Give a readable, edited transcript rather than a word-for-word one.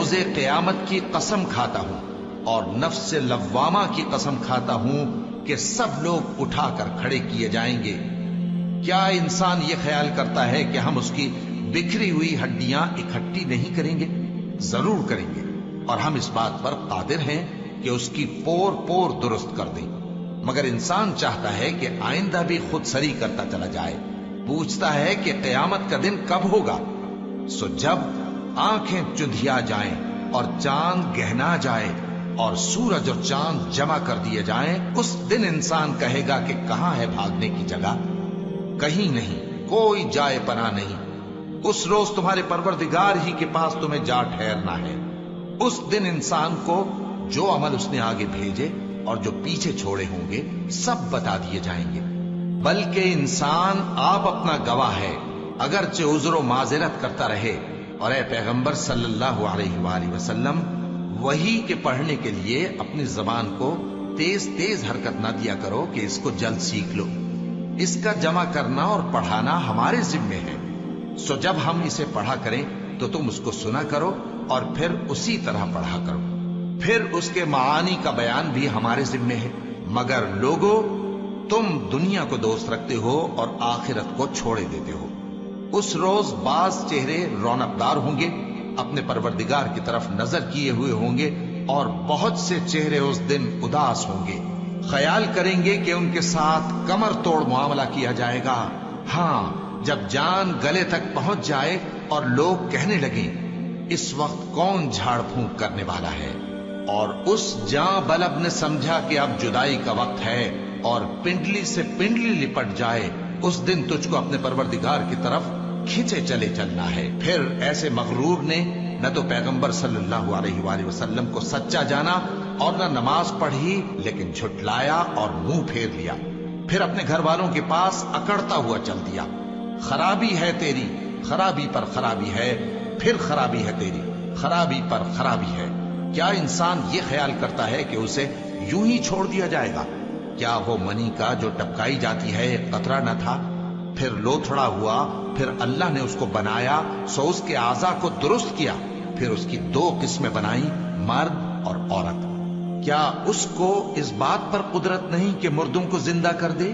روز قیامت کی قسم کھاتا ہوں اور نفس لوامہ کی قسم کھاتا ہوں کہ سب لوگ اٹھا کر کھڑے کیے جائیں گے۔ کیا انسان یہ خیال کرتا ہے کہ ہم اس کی بکھری ہوئی ہڈیاں اکٹھی نہیں کریں گے؟ ضرور کریں گے، اور ہم اس بات پر قادر ہیں کہ اس کی پور پور درست کر دیں۔ مگر انسان چاہتا ہے کہ آئندہ بھی خود سری کرتا چلا جائے، پوچھتا ہے کہ قیامت کا دن کب ہوگا۔ سو جب آنکھیں چندھیا جائیں اور چاند گہنا جائے اور سورج اور چاند جمع کر دیے جائیں، اس دن انسان کہے گا کہ کہاں ہے بھاگنے کی جگہ؟ کہیں نہیں، کوئی جائے پناہ نہیں۔ اس روز تمہارے پروردگار ہی کے پاس تمہیں جا ٹھہرنا ہے۔ اس دن انسان کو جو عمل اس نے آگے بھیجے اور جو پیچھے چھوڑے ہوں گے سب بتا دیے جائیں گے۔ بلکہ انسان آپ اپنا گواہ ہے، اگرچہ عذر و معذرت کرتا رہے۔ اور اے پیغمبر صلی اللہ علیہ وآلہ وسلم، وحی کے پڑھنے کے لیے اپنی زبان کو تیز تیز حرکت نہ دیا کرو کہ اس کو جلد سیکھ لو۔ اس کا جمع کرنا اور پڑھانا ہمارے ذمے ہے۔ سو جب ہم اسے پڑھا کریں تو تم اس کو سنا کرو اور پھر اسی طرح پڑھا کرو۔ پھر اس کے معانی کا بیان بھی ہمارے ذمے ہے۔ مگر لوگوں، تم دنیا کو دوست رکھتے ہو اور آخرت کو چھوڑے دیتے ہو۔ اس روز بعض چہرے رونق دار ہوں گے، اپنے پروردگار کی طرف نظر کیے ہوئے ہوں گے، اور بہت سے چہرے اس دن اداس ہوں گے، خیال کریں گے کہ ان کے ساتھ کمر توڑ معاملہ کیا جائے گا۔ ہاں، جب جان گلے تک پہنچ جائے اور لوگ کہنے لگیں اس وقت کون جھاڑ پھونک کرنے والا ہے، اور اس جاں بلب نے سمجھا کہ اب جدائی کا وقت ہے اور پنڈلی سے پنڈلی لپٹ جائے، اس دن تجھ کو اپنے پروردگار کی طرف کھینچے چلے چلنا ہے۔ پھر ایسے مغرور نے نہ تو پیغمبر صلی اللہ علیہ وآلہ وسلم کو سچا جانا اور نہ نماز پڑھی، لیکن جھٹلایا اور منہ پھیر لیا، پھر اپنے گھر والوں کے پاس اکڑتا ہوا چل دیا۔ خرابی ہے تیری، خرابی پر خرابی ہے، پھر خرابی ہے تیری، خرابی پر خرابی ہے۔ کیا انسان یہ خیال کرتا ہے کہ اسے یوں ہی چھوڑ دیا جائے گا؟ کیا وہ منی کا جو ٹپکائی جاتی ہے ایک قطرہ نہ تھا، پھر لوتھڑا ہوا، پھر اللہ نے اس کو بنایا، سو اس کے اعضاء کو درست کیا، پھر اس کی دو قسمیں بنائیں، مرد اور عورت۔ کیا اس کو اس بات پر قدرت نہیں کہ مردوں کو زندہ کر دے؟